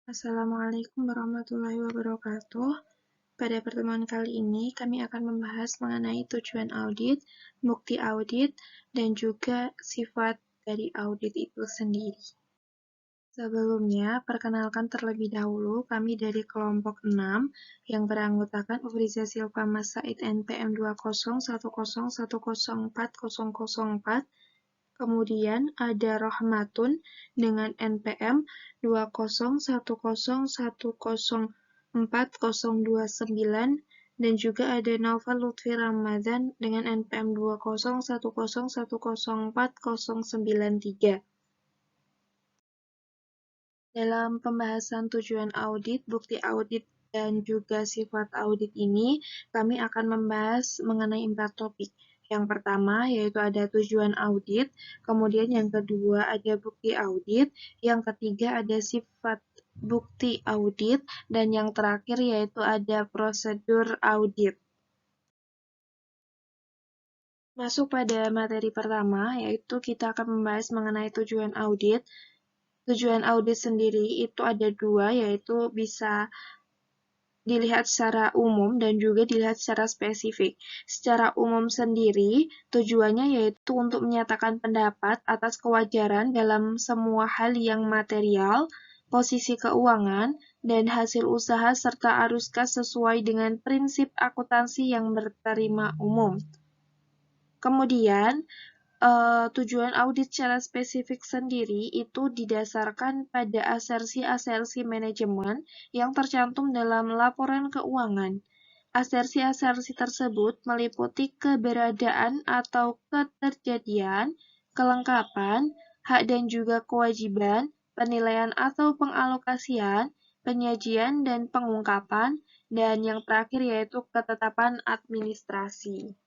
Assalamualaikum warahmatullahi wabarakatuh. Pada pertemuan kali ini, kami akan membahas mengenai tujuan audit, bukti audit, dan juga sifat dari audit itu sendiri. Sebelumnya, perkenalkan terlebih dahulu kami dari kelompok 6 yang beranggotakan Ufriza Silva Mas Said NPM 2010101040004. Kemudian ada Rohmatun dengan NPM 20101040029 dan juga ada Naufal Lutfi Ramadan dengan NPM 20101040093. Dalam pembahasan tujuan audit, bukti audit, dan juga sifat audit ini, kami akan membahas mengenai 4 topik. Yang pertama yaitu ada tujuan audit, kemudian yang kedua ada bukti audit, yang ketiga ada sifat bukti audit, dan yang terakhir yaitu ada prosedur audit. Masuk pada materi pertama, yaitu kita akan membahas mengenai tujuan audit. Tujuan audit sendiri itu ada dua, yaitu bisa dilihat secara umum dan juga dilihat secara spesifik. Secara umum sendiri, tujuannya yaitu untuk menyatakan pendapat atas kewajaran dalam semua hal yang material, posisi keuangan, dan hasil usaha serta arus kas sesuai dengan prinsip akuntansi yang berterima umum. Kemudian, tujuan audit secara spesifik sendiri itu didasarkan pada asersi-asersi manajemen yang tercantum dalam laporan keuangan. Asersi-asersi tersebut meliputi keberadaan atau keterjadian, kelengkapan, hak dan juga kewajiban, penilaian atau pengalokasian, penyajian dan pengungkapan, dan yang terakhir yaitu ketetapan administrasi.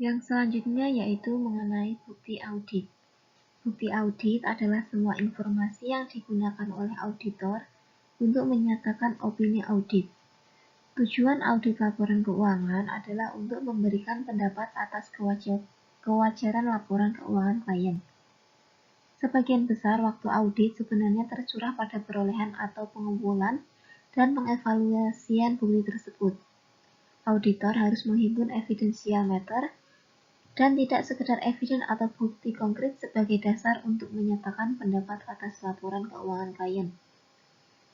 Yang selanjutnya yaitu mengenai bukti audit. Bukti audit adalah semua informasi yang digunakan oleh auditor untuk menyatakan opini audit. Tujuan audit laporan keuangan adalah untuk memberikan pendapat atas kewajaran laporan keuangan klien. Sebagian besar waktu audit sebenarnya tercurah pada perolehan atau pengumpulan dan pengevaluasian bukti tersebut. Auditor harus menghimpun evidential matter dan tidak sekedar eviden atau bukti konkret sebagai dasar untuk menyatakan pendapat atas laporan keuangan klien.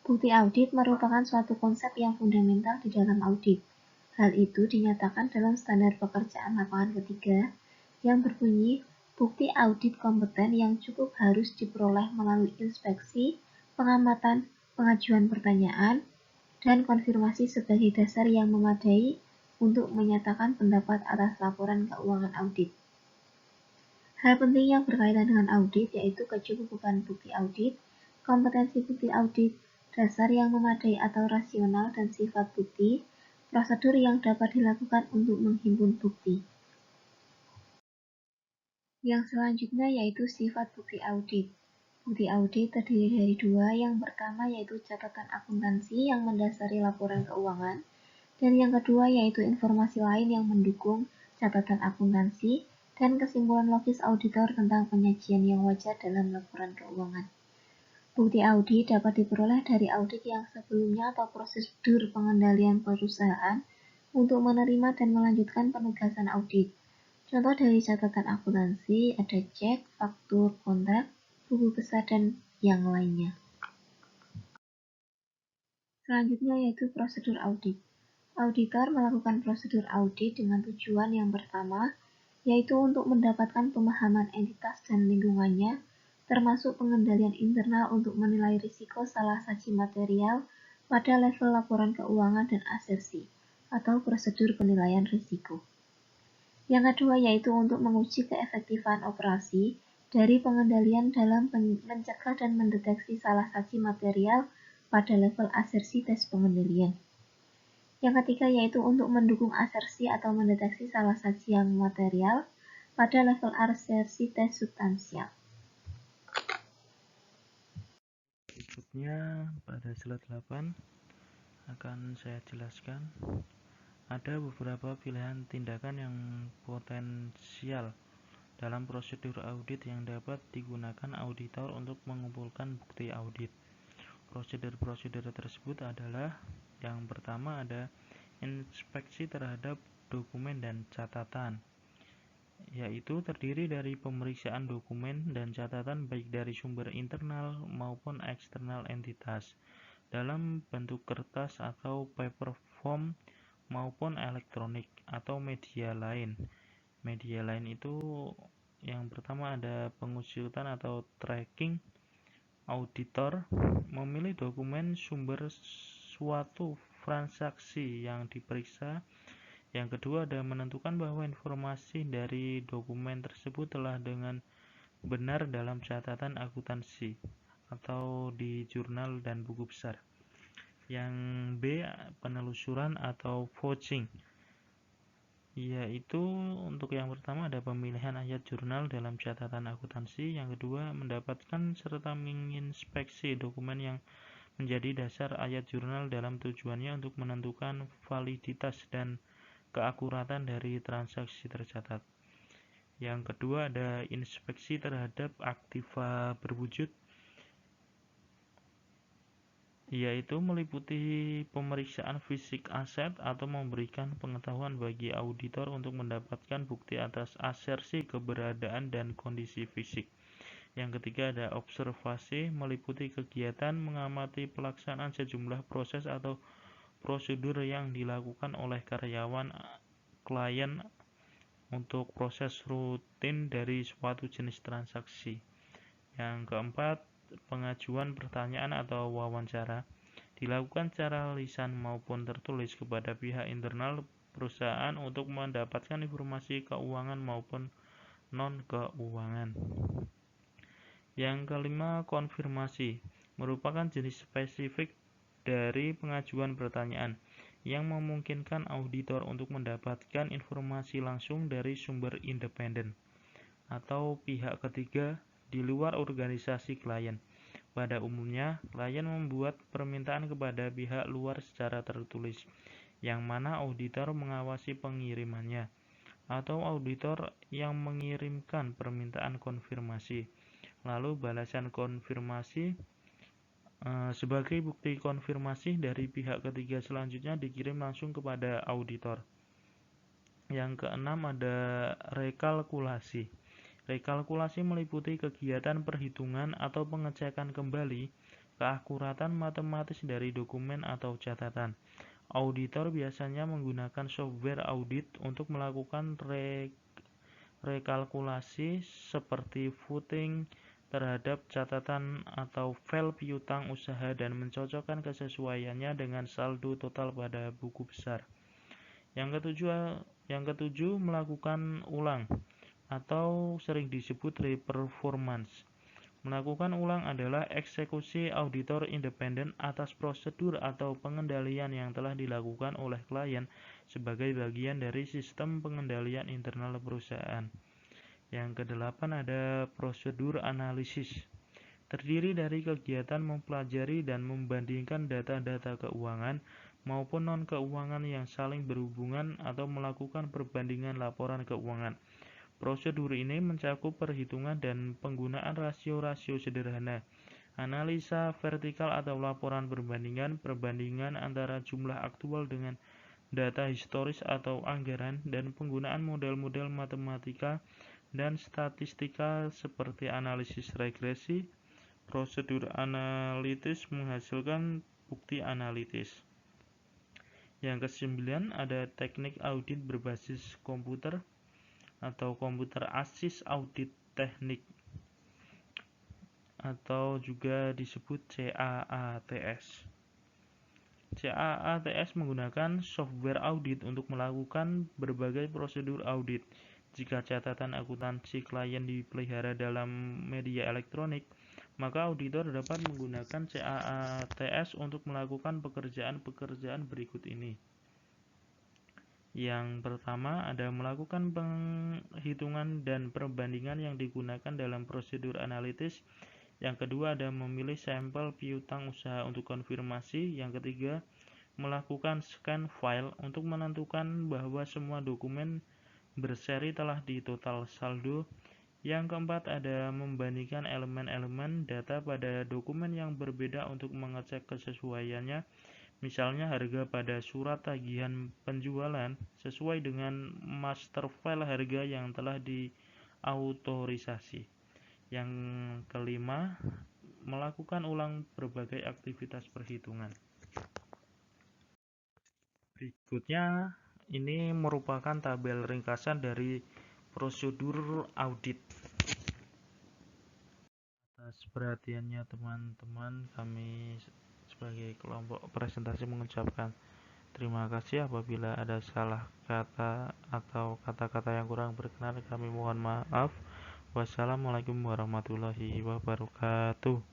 Bukti audit merupakan suatu konsep yang fundamental di dalam audit. Hal itu dinyatakan dalam standar pekerjaan lapangan ketiga yang berbunyi bukti audit kompeten yang cukup harus diperoleh melalui inspeksi, pengamatan, pengajuan pertanyaan, dan konfirmasi sebagai dasar yang memadai untuk menyatakan pendapat atas laporan keuangan audit. Hal penting yang berkaitan dengan audit yaitu kecukupan bukti audit, kompetensi bukti audit, dasar yang memadai atau rasional dan sifat bukti, prosedur yang dapat dilakukan untuk menghimpun bukti. Yang selanjutnya yaitu sifat bukti audit. Bukti audit terdiri dari dua, yang pertama yaitu catatan akuntansi yang mendasari laporan keuangan, dan yang kedua yaitu informasi lain yang mendukung catatan akuntansi dan kesimpulan logis auditor tentang penyajian yang wajar dalam laporan keuangan. Bukti audit dapat diperoleh dari audit yang sebelumnya atau prosedur pengendalian perusahaan untuk menerima dan melanjutkan penugasan audit. Contoh dari catatan akuntansi ada cek, faktur, kontrak, buku besar, dan yang lainnya. Selanjutnya yaitu prosedur audit. Auditor melakukan prosedur audit dengan tujuan yang pertama, yaitu untuk mendapatkan pemahaman entitas dan lingkungannya, termasuk pengendalian internal untuk menilai risiko salah saji material pada level laporan keuangan dan asersi, atau prosedur penilaian risiko. Yang kedua yaitu untuk menguji keefektifan operasi dari pengendalian dalam mencegah dan mendeteksi salah saji material pada level asersi tes pengendalian. Yang ketiga yaitu untuk mendukung asersi atau mendeteksi salah saji yang material pada level asersi tes substansial. Berikutnya pada slide 8 akan saya jelaskan ada beberapa pilihan tindakan yang potensial dalam prosedur audit yang dapat digunakan auditor untuk mengumpulkan bukti audit. Prosedur-prosedur tersebut adalah yang pertama ada inspeksi terhadap dokumen dan catatan, yaitu terdiri dari pemeriksaan dokumen dan catatan baik dari sumber internal maupun eksternal entitas dalam bentuk kertas atau paper form maupun elektronik atau media lain. Media lain itu yang pertama ada pengusutan atau tracking. Auditor memilih dokumen sumber suatu transaksi yang diperiksa. Yang kedua ada menentukan bahwa informasi dari dokumen tersebut telah dengan benar dalam catatan akuntansi atau di jurnal dan buku besar. Yang B, penelusuran atau vouching, yaitu untuk yang pertama ada pemilihan ayat jurnal dalam catatan akuntansi, yang kedua mendapatkan serta menginspeksi dokumen yang menjadi dasar ayat jurnal dalam tujuannya untuk menentukan validitas dan keakuratan dari transaksi tercatat. Yang kedua ada inspeksi terhadap aktiva berwujud, yaitu meliputi pemeriksaan fisik aset atau memberikan pengetahuan bagi auditor untuk mendapatkan bukti atas asersi keberadaan dan kondisi fisik. Yang ketiga ada observasi, meliputi kegiatan mengamati pelaksanaan sejumlah proses atau prosedur yang dilakukan oleh karyawan klien untuk proses rutin dari suatu jenis transaksi. Yang keempat, pengajuan pertanyaan atau wawancara dilakukan secara lisan maupun tertulis kepada pihak internal perusahaan untuk mendapatkan informasi keuangan maupun non-keuangan. Yang kelima, konfirmasi merupakan jenis spesifik dari pengajuan pertanyaan yang memungkinkan auditor untuk mendapatkan informasi langsung dari sumber independen atau pihak ketiga di luar organisasi klien. Pada umumnya, klien membuat permintaan kepada pihak luar secara tertulis, yang mana auditor mengawasi pengirimannya, atau auditor yang mengirimkan permintaan konfirmasi. Lalu balasan konfirmasi sebagai bukti konfirmasi dari pihak ketiga selanjutnya dikirim langsung kepada auditor. Yang keenam ada rekalkulasi. Rekalkulasi meliputi kegiatan perhitungan atau pengecekan kembali keakuratan matematis dari dokumen atau catatan. Auditor biasanya menggunakan software audit untuk melakukan rekalkulasi seperti footing terhadap catatan atau file piutang usaha dan mencocokkan kesesuaiannya dengan saldo total pada buku besar. Yang ketujuh melakukan ulang atau sering disebut reperformance. Melakukan ulang adalah eksekusi auditor independen atas prosedur atau pengendalian yang telah dilakukan oleh klien sebagai bagian dari sistem pengendalian internal perusahaan. Yang kedelapan ada prosedur analisis. Terdiri dari kegiatan mempelajari dan membandingkan data-data keuangan maupun non-keuangan yang saling berhubungan atau melakukan perbandingan laporan keuangan. Prosedur ini mencakup perhitungan dan penggunaan rasio-rasio sederhana, analisa vertikal atau laporan perbandingan antara jumlah aktual dengan data historis atau anggaran, dan penggunaan model-model matematika dan statistika seperti analisis regresi. Prosedur analitis menghasilkan bukti analitis. Yang kesembilan ada teknik audit berbasis komputer atau computer assist audit teknik atau juga disebut CAATS. CAATS menggunakan software audit untuk melakukan berbagai prosedur audit. Jika catatan akuntansi klien dipelihara dalam media elektronik, maka auditor dapat menggunakan CAATS untuk melakukan pekerjaan-pekerjaan berikut ini. Yang pertama ada melakukan penghitungan dan perbandingan yang digunakan dalam prosedur analitis. Yang kedua ada memilih sampel piutang usaha untuk konfirmasi. Yang ketiga melakukan scan file untuk menentukan bahwa semua dokumen berseri telah ditotal saldo. Yang keempat ada membandingkan elemen-elemen data pada dokumen yang berbeda untuk mengecek kesesuaiannya. Misalnya harga pada surat tagihan penjualan sesuai dengan master file harga yang telah diautorisasi. Yang kelima, melakukan ulang berbagai aktivitas perhitungan. Berikutnya, ini merupakan tabel ringkasan dari prosedur audit. Atas perhatiannya teman-teman, kami sebagai kelompok presentasi mengucapkan terima kasih. Apabila ada salah kata atau kata-kata yang kurang berkenan, kami mohon maaf. Wassalamualaikum warahmatullahi wabarakatuh.